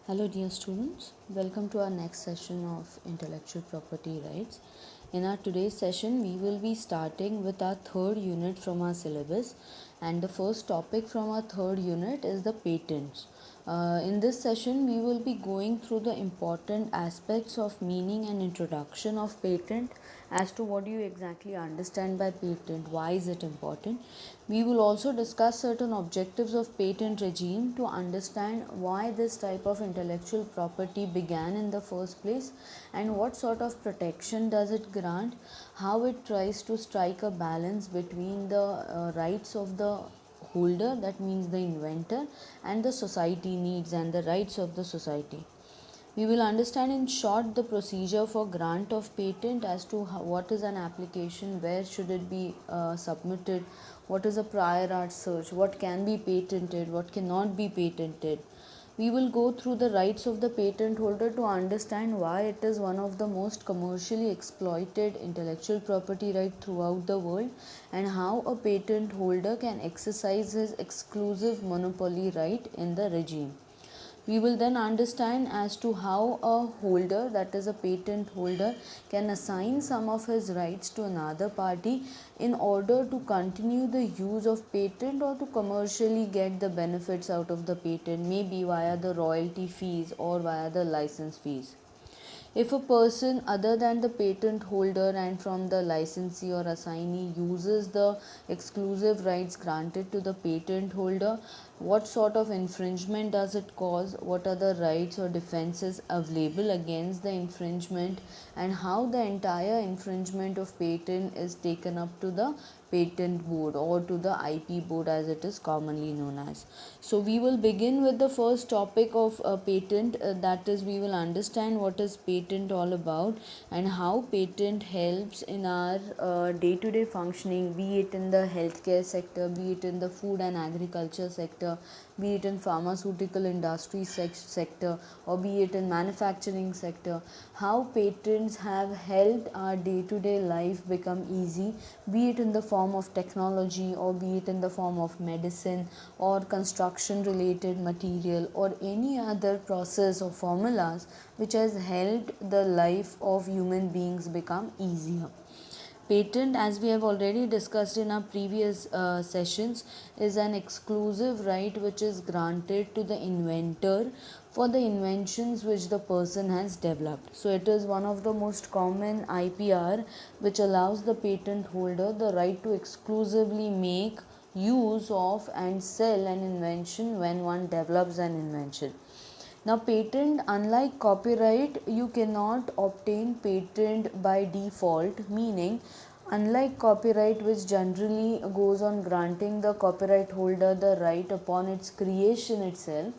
Hello, dear students. Welcome to our next session of intellectual property rights. In our today's session, we will be starting with our third unit from our syllabus, and the first topic from our third unit is the patents. In this session, we will be going through the important aspects of meaning and introduction of patent, as to what do you exactly understand by patent, why is it important. We will also discuss certain objectives of patent regime to understand why this type of intellectual property began in the first place and what sort of protection does it grant, how it tries to strike a balance between the rights of the holder, that means the inventor, and the society needs and the rights of the society. We will understand in short the procedure for grant of patent as to what is an application, where should it be submitted, what is a prior art search, what can be patented, what cannot be patented. We will go through the rights of the patent holder to understand why it is one of the most commercially exploited intellectual property right throughout the world, and how a patent holder can exercise his exclusive monopoly right in the regime. We will then understand as to how a holder, that is a patent holder, can assign some of his rights to another party in order to continue the use of patent or to commercially get the benefits out of the patent, maybe via the royalty fees or via the license fees. If a person other than the patent holder and from the licensee or assignee uses the exclusive rights granted to the patent holder, what sort of infringement does it cause? What are the rights or defenses available against the infringement, and how the entire infringement of patent is taken up to the patent board or to the IP board as it is commonly known as. So we will begin with the first topic of patent, that is we will understand what is patent all about and how patent helps in our day-to-day functioning, be it in the healthcare sector, be it in the food and agriculture sector, be it in pharmaceutical industry sector, or be it in manufacturing sector. How patents have helped our day-to-day life become easy, be it in the form of technology or be it in the form of medicine or construction related material or any other process or formulas which has helped the life of human beings become easier. Patent, as we have already discussed in our previous sessions, is an exclusive right which is granted to the inventor for the inventions which the person has developed. So, it is one of the most common IPR which allows the patent holder the right to exclusively make use of and sell an invention when one develops an invention. Now, patent, unlike copyright, you cannot obtain patent by default, meaning, unlike copyright, which generally goes on granting the copyright holder the right upon its creation itself,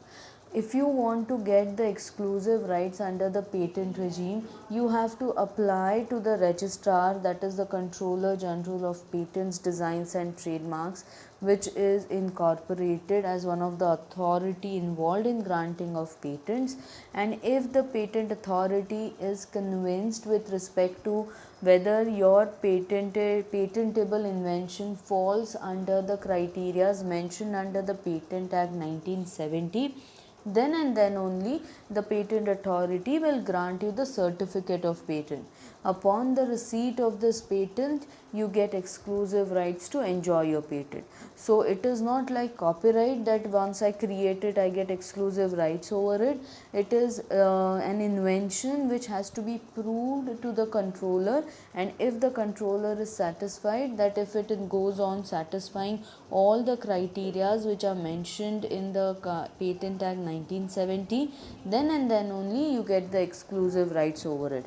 if you want to get the exclusive rights under the patent regime, you have to apply to the registrar, that is the Controller General of Patents, Designs and Trademarks, which is incorporated as one of the authority involved in granting of patents. And if the patent authority is convinced with respect to whether your patentable invention falls under the criteria mentioned under the Patent Act 1970, then and then only the patent authority will grant you the certificate of patent. Upon the receipt of this patent, you get exclusive rights to enjoy your patent. So it is not like copyright that once I create it, I get exclusive rights over it. It is an invention which has to be proved to the controller, and if the controller is satisfied that if it goes on satisfying all the criterias which are mentioned in the Patent Act 1970, then and then only you get the exclusive rights over it.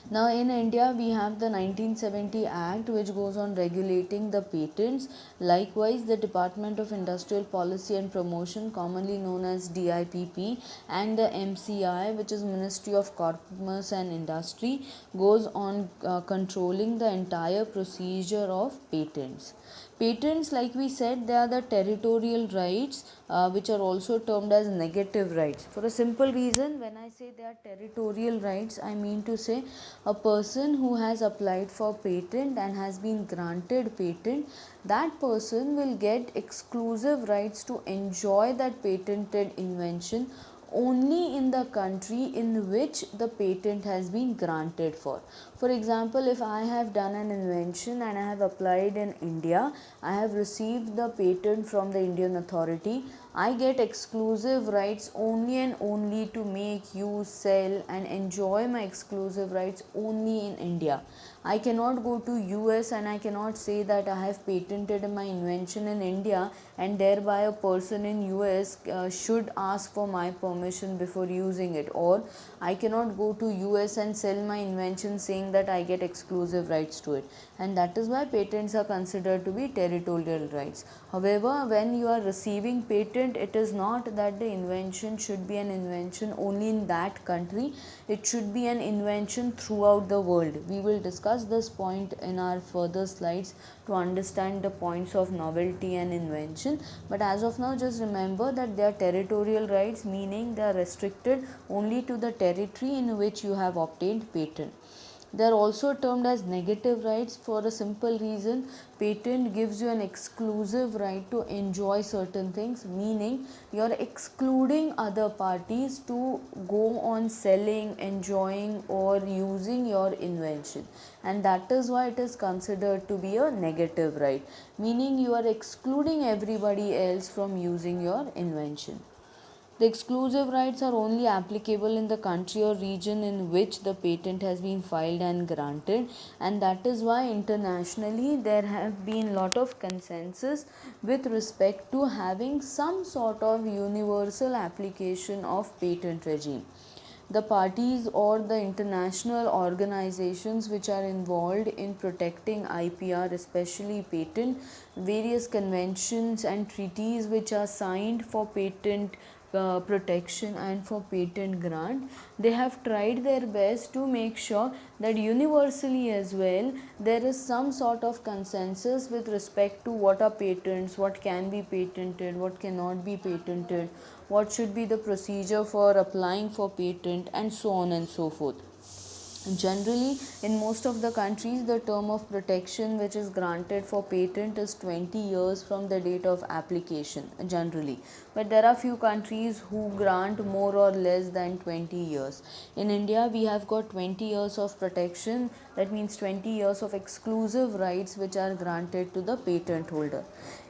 Now, in India, we have the 1970 Act which goes on regulating the patents. Likewise, the Department of Industrial Policy and Promotion, commonly known as DIPP, and the MCI, which is Ministry of Commerce and Industry, goes on controlling the entire procedure of patents. Patents, like we said, they are the territorial rights which are also termed as negative rights. For a simple reason, when I say they are territorial rights, I mean to say a person who has applied for patent and has been granted patent, that person will get exclusive rights to enjoy that patented invention only in the country in which the patent has been granted for. For example, if I have done an invention and I have applied in India, I have received the patent from the Indian authority, I get exclusive rights only and only to make, use, sell and enjoy my exclusive rights only in India. I cannot go to US and I cannot say that I have patented my invention in India and thereby a person in US should ask for my permission before using it, or I cannot go to US and sell my invention saying that I get exclusive rights to it, and that is why patents are considered to be territorial rights. However, when you are receiving patent, it is not that the invention should be an invention only in that country, it should be an invention throughout the world. We will discuss this point in our further slides to understand the points of novelty and invention, but as of now just remember that they are territorial rights, meaning they are restricted only to the territory in which you have obtained patent. They are also termed as negative rights for a simple reason. Patent gives you an exclusive right to enjoy certain things, meaning you are excluding other parties to go on selling, enjoying or using your invention, and that is why it is considered to be a negative right, meaning you are excluding everybody else from using your invention. The exclusive rights are only applicable in the country or region in which the patent has been filed and granted, and that is why internationally there have been lot of consensus with respect to having some sort of universal application of patent regime. The parties or the international organizations which are involved in protecting IPR, especially patent, various conventions and treaties which are signed for patent protection and for patent grant, they have tried their best to make sure that universally as well there is some sort of consensus with respect to what are patents, what can be patented, what cannot be patented, what should be the procedure for applying for patent, and so on and so forth. Generally, in most of the countries, the term of protection which is granted for patent is 20 years from the date of application, generally. But there are few countries who grant more or less than 20 years. In India, we have got 20 years of protection, that means 20 years of exclusive rights which are granted to the patent holder.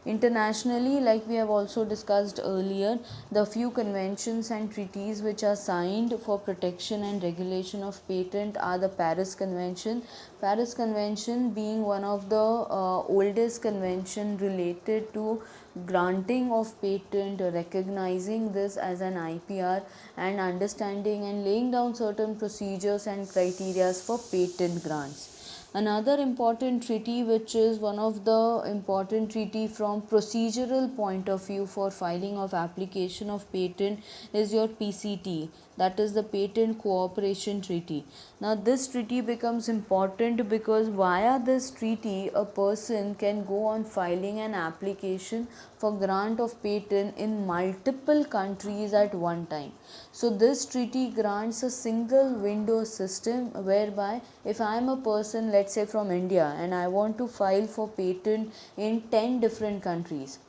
Internationally, like we have also discussed earlier, the few conventions and treaties which are signed for protection and regulation of patent are the Paris Convention. Paris Convention being one of the oldest convention related to granting of patent, recognizing this as an IPR and understanding and laying down certain procedures and criteria for patent grants. Another important treaty, which is one of the important treaty from procedural point of view for filing of application of patent, is your PCT, that is the Patent Cooperation Treaty. Now this treaty becomes important because via this treaty a person can go on filing an application for grant of patent in multiple countries at one time. So this treaty grants a single window system whereby if I am a person, let's say from India, and I want to file for patent in 10 different countries,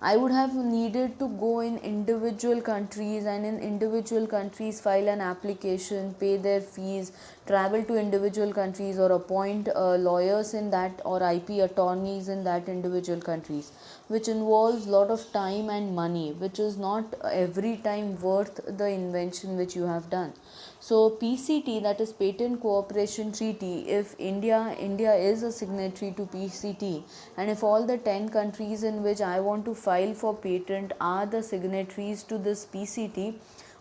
I would have needed to go in individual countries and in individual countries file an application, pay their fees, travel to individual countries or appoint lawyers in that or IP attorneys in that individual countries, which involves lot of time and money, which is not every time worth the invention which you have done. So PCT, that is Patent Cooperation Treaty, if India is a signatory to PCT, and if all the 10 countries in which I want to file for patent are the signatories to this PCT,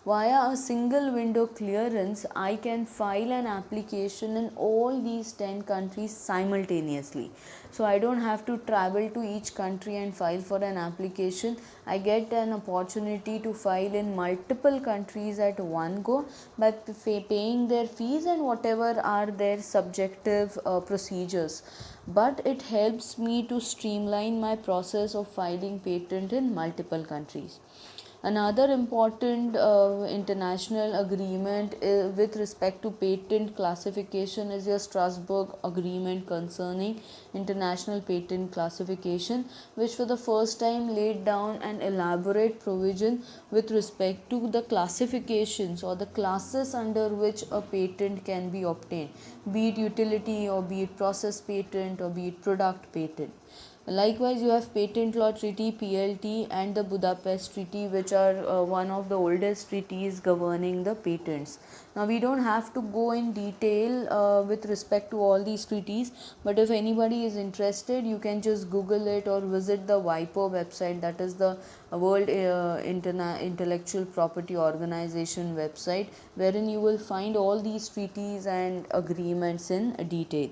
via a single window clearance, I can file an application in all these 10 countries simultaneously. So I don't have to travel to each country and file for an application. I get an opportunity to file in multiple countries at one go by paying their fees and whatever are their subjective procedures. But it helps me to streamline my process of filing patent in multiple countries. Another important international agreement with respect to patent classification is your Strasbourg Agreement concerning international patent classification, which for the first time laid down an elaborate provision with respect to the classifications or the classes under which a patent can be obtained, be it utility or be it process patent or be it product patent. Likewise, you have Patent Law Treaty (PLT) and the Budapest Treaty, which are one of the oldest treaties governing the patents. Now, we don't have to go in detail with respect to all these treaties, but if anybody is interested, you can just Google it or visit the WIPO website, that is the World Intellectual Property Organization website, wherein you will find all these treaties and agreements in detail.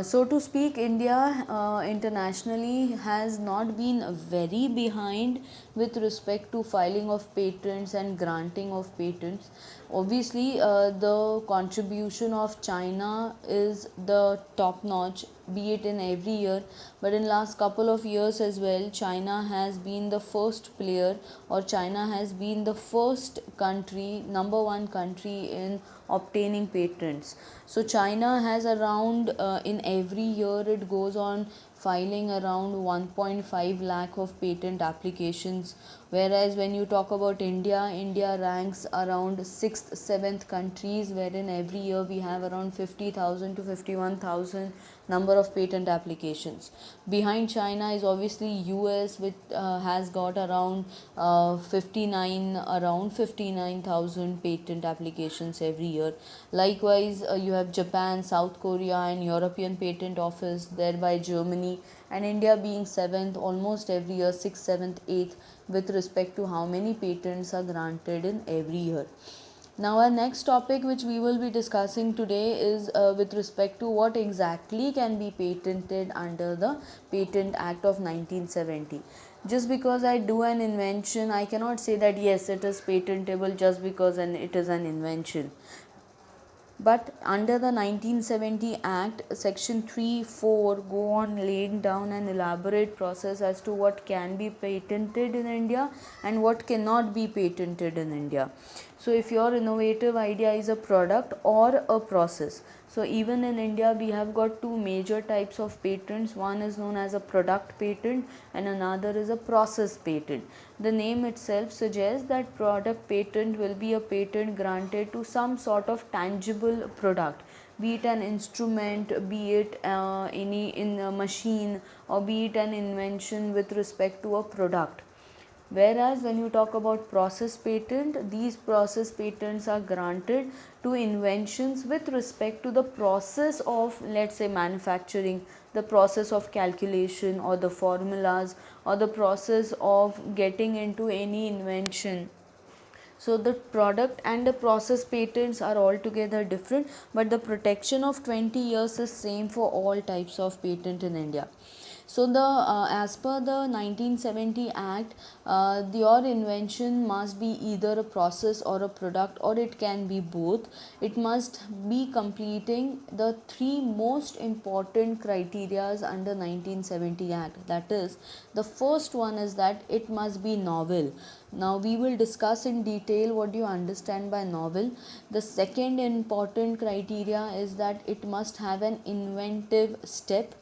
So to speak, India internationally has not been very behind with respect to filing of patents and granting of patents. Obviously, the contribution of China is the top notch, be it in every year, but in last couple of years as well, China has been the first player, or China has been the first country, number one country in obtaining patents. So China has around in every year it goes on filing around 1.5 lakh of patent applications, whereas when you talk about India ranks around 6th 7th countries, wherein every year we have around 50,000 to 51,000 number of patent applications. Behind China is obviously US, which has got around 59,000 patent applications every year. Likewise, you have Japan, South Korea and European Patent Office, thereby Germany, and India being 7th almost every year, 6th, 7th, 8th with respect to how many patents are granted in every year. Now our next topic which we will be discussing today is with respect to what exactly can be patented under the Patent Act of 1970. Just because I do an invention, I cannot say that yes, it is patentable just because it is an invention. But under the 1970 Act, Section 3(4) go on laying down an elaborate process as to what can be patented in India and what cannot be patented in India. So if your innovative idea is a product or a process, so even in India we have got two major types of patents. One is known as a product patent and another is a process patent. The name itself suggests that product patent will be a patent granted to some sort of tangible product, be it an instrument, be it any in a machine, or be it an invention with respect to a product. Whereas when you talk about process patent, these process patents are granted to inventions with respect to the process of, let's say, manufacturing, the process of calculation or the formulas, or the process of getting into any invention. So the product and the process patents are altogether different, but the protection of 20 years is same for all types of patent in India. So the as per the 1970 Act, your invention must be either a process or a product, or it can be both. It must be completing the three most important criterias under 1970 Act. That is, the first one is that it must be novel. Now we will discuss in detail what do you understand by novel. The second important criteria is that it must have an inventive step.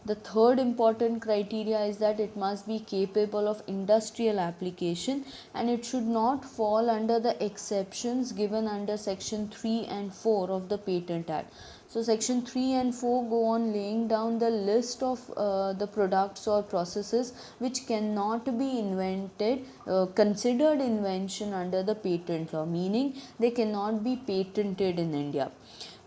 The third important criteria is that it must be capable of industrial application, and it should not fall under the exceptions given under section 3 and 4 of the Patent Act. So section 3 and 4 go on laying down the list of the products or processes which cannot be invented, considered invention under the patent law, meaning they cannot be patented in India.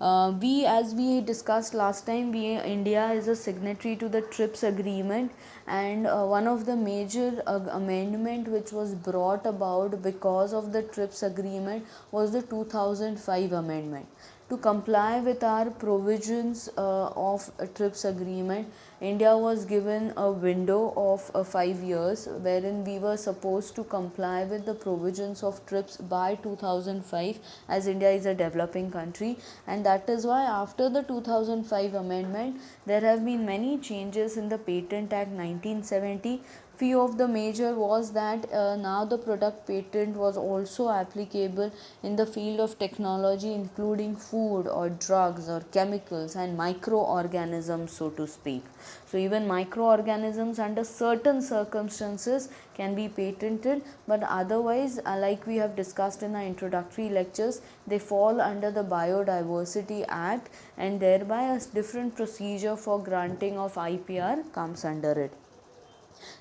As we discussed last time, India is a signatory to the TRIPS agreement, and one of the major amendment which was brought about because of the TRIPS agreement was the 2005 amendment. To comply with our provisions of a TRIPS agreement, India was given a window of 5 years wherein we were supposed to comply with the provisions of TRIPS by 2005, as India is a developing country, and that is why after the 2005 amendment there have been many changes in the Patent Act 1970. few of the major was that now the product patent was also applicable in the field of technology, including food or drugs or chemicals and microorganisms, so to speak. So even microorganisms under certain circumstances can be patented, but otherwise, like we have discussed in our introductory lectures, they fall under the Biodiversity Act, and thereby a different procedure for granting of IPR comes under it.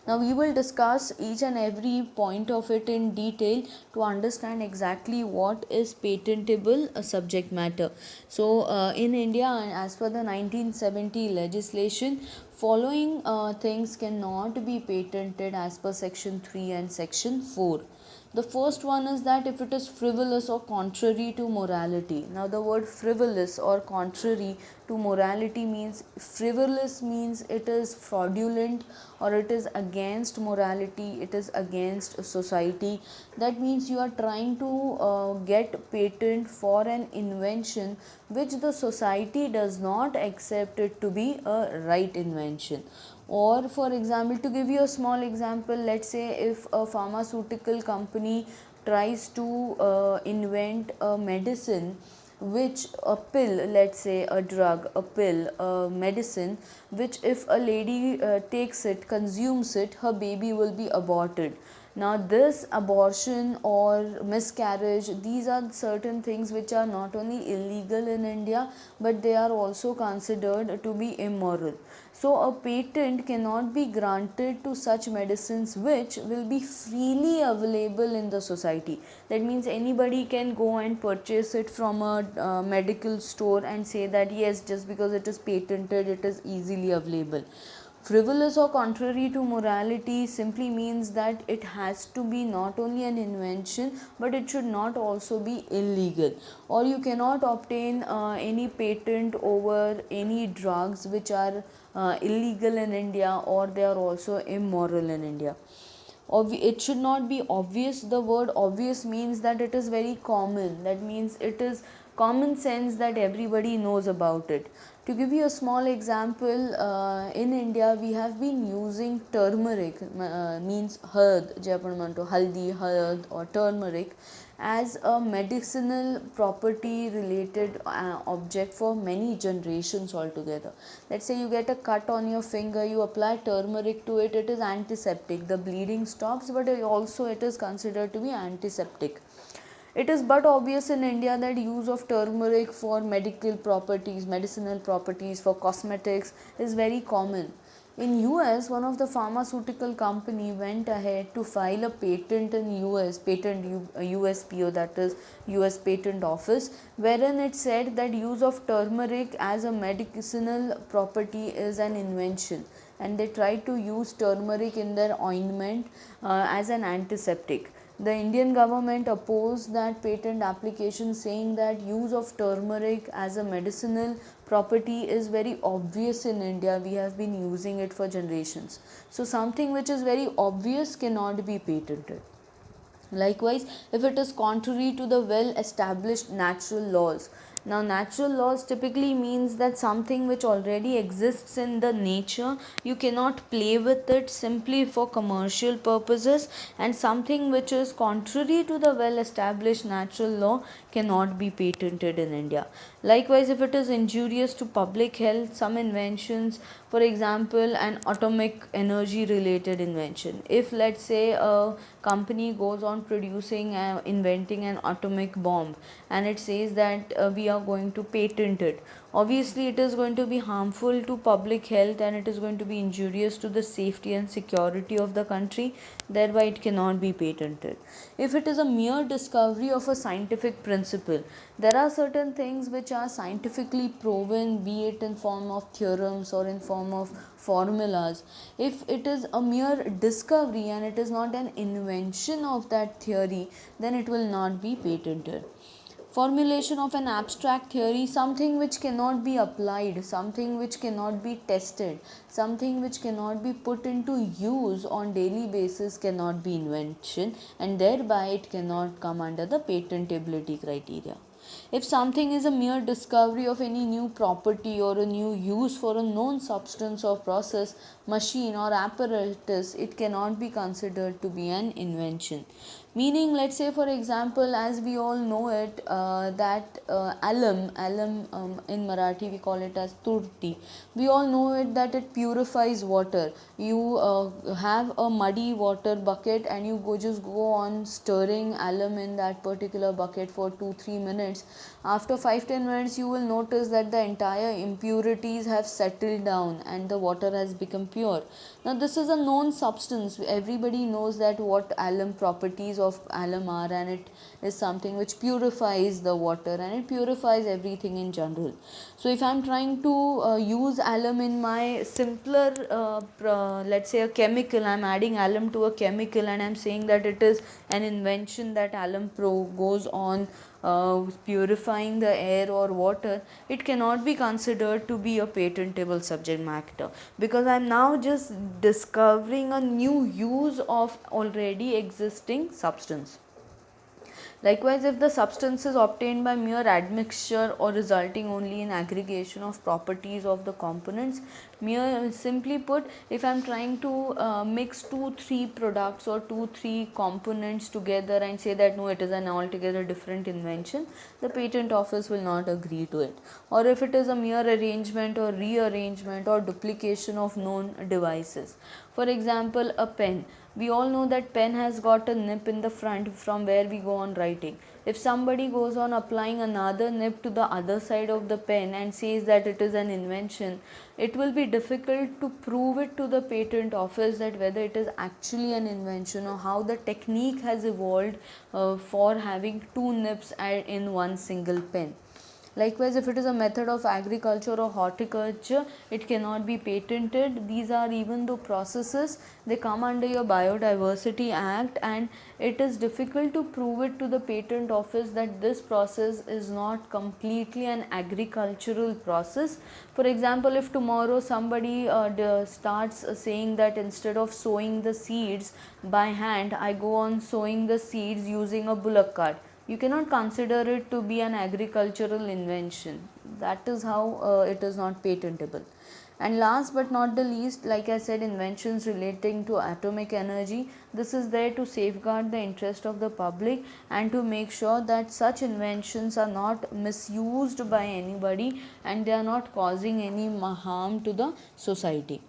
Now we will discuss each and every point of it in detail to understand exactly what is patentable subject matter. So in India, as per the 1970 legislation, following things cannot be patented as per section 3 and section 4. The first one is that if it is frivolous or contrary to morality. Now the word frivolous or contrary to morality means, frivolous means it is fraudulent or it is against morality, it is against society. That means you are trying to get patent for an invention which the society does not accept it to be a right invention. Or for example, to give you a small example, let's say if a pharmaceutical company tries to invent a medicine, which a pill, let's say a drug, a pill, a medicine, which if a lady takes it, consumes it, her baby will be aborted. Now this abortion or miscarriage, these are certain things which are not only illegal in India, but they are also considered to be immoral. So a patent cannot be granted to such medicines which will be freely available in the society. That means anybody can go and purchase it from a medical store and say that yes, just because it is patented, it is easily available. Frivolous or contrary to morality simply means that it has to be not only an invention, but it should not also be illegal. Or you cannot obtain any patent over any drugs which are illegal in India, or they are also immoral in India. It should not be obvious. The word obvious means that it is very common. That means it is common sense that everybody knows about it. To give you a small example, in India we have been using turmeric, means hard, Japanmanto, haldi, hard or turmeric, as a medicinal property related object for many generations altogether. Let's say you get a cut on your finger, you apply turmeric to it, it is antiseptic. The bleeding stops, but also it is considered to be antiseptic. It is but obvious in India that use of turmeric for medical properties, medicinal properties, for cosmetics is very common. In US, one of the pharmaceutical company went ahead to file a patent in US, USPO, that is US Patent Office, wherein it said that use of turmeric as a medicinal property is an invention, and they tried to use turmeric in their ointment as an antiseptic. The Indian government opposed that patent application, saying that use of turmeric as a medicinal property is very obvious in India. We have been using it for generations. So something which is very obvious cannot be patented. Likewise, if it is contrary to the well established natural laws. Now, natural laws typically means that something which already exists in the nature, you cannot play with it simply for commercial purposes, and something which is contrary to the well established natural law cannot be patented in India. Likewise, if it is injurious to public health, some inventions, for example, an atomic energy related invention. If let's say a company goes on producing inventing an atomic bomb, and it says that we are going to patent it, obviously it is going to be harmful to public health, and it is going to be injurious to the safety and security of the country, thereby it cannot be patented. If it is a mere discovery of a scientific principle, there are certain things which are scientifically proven, be it in form of theorems or in form of formulas. If it is a mere discovery and it is not an invention of that theory, then it will not be patented. Formulation of an abstract theory, something which cannot be applied, something which cannot be tested, something which cannot be put into use on daily basis, cannot be invention, and thereby it cannot come under the patentability criteria. If something is a mere discovery of any new property or a new use for a known substance or process, machine or apparatus, it cannot be considered to be an invention. Meaning, let's say for example, as we all know it, that alum in Marathi we call it as turti. We all know it that it purifies water. You have a muddy water bucket and you just go on stirring alum in that particular bucket for 2-3 minutes. After 5-10 minutes, you will notice that the entire impurities have settled down and the water has become pure. Now this is a known substance. Everybody knows that what alum properties of alum are, and it is something which purifies the water and it purifies everything in general. So if I'm trying to use alum in my simpler let's say a chemical, I'm adding alum to a chemical and I'm saying that it is an invention that alum pro goes on purifying the air or water, it cannot be considered to be a patentable subject matter, because I'm now just discovering a new use of already existing substance. Likewise, if the substance is obtained by mere admixture or resulting only in aggregation of properties of the components, simply put, if I am trying to mix 2-3 products or 2-3 components together and say that no, it is an altogether different invention, the patent office will not agree to it. Or if it is a mere arrangement or rearrangement or duplication of known devices. For example, a pen. We all know that pen has got a nib in the front from where we go on writing. If somebody goes on applying another nib to the other side of the pen and says that it is an invention, it will be difficult to prove it to the patent office that whether it is actually an invention or how the technique has evolved for having two nibs in one single pen. Likewise, if it is a method of agriculture or horticulture, it cannot be patented. These are, even though processes, they come under your Biodiversity Act, and it is difficult to prove it to the patent office that this process is not completely an agricultural process. For example, if tomorrow somebody starts saying that instead of sowing the seeds by hand, I go on sowing the seeds using a bullock cart, you cannot consider it to be an agricultural invention. That is how it is not patentable. And last but not the least, like I said, inventions relating to atomic energy, this is there to safeguard the interest of the public and to make sure that such inventions are not misused by anybody and they are not causing any harm to the society.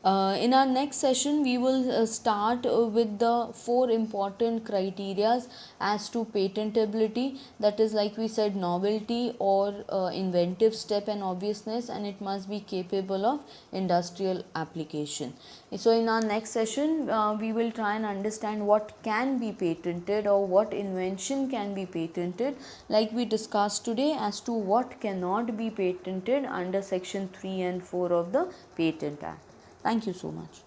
In our next session, we will start with the 4 important criterias as to patentability. That is, like we said, novelty or inventive step and obviousness, and it must be capable of industrial application. So in our next session, we will try and understand what can be patented or what invention can be patented, like we discussed today, as to what cannot be patented under section 3 and 4 of the Patent Act. Thank you so much.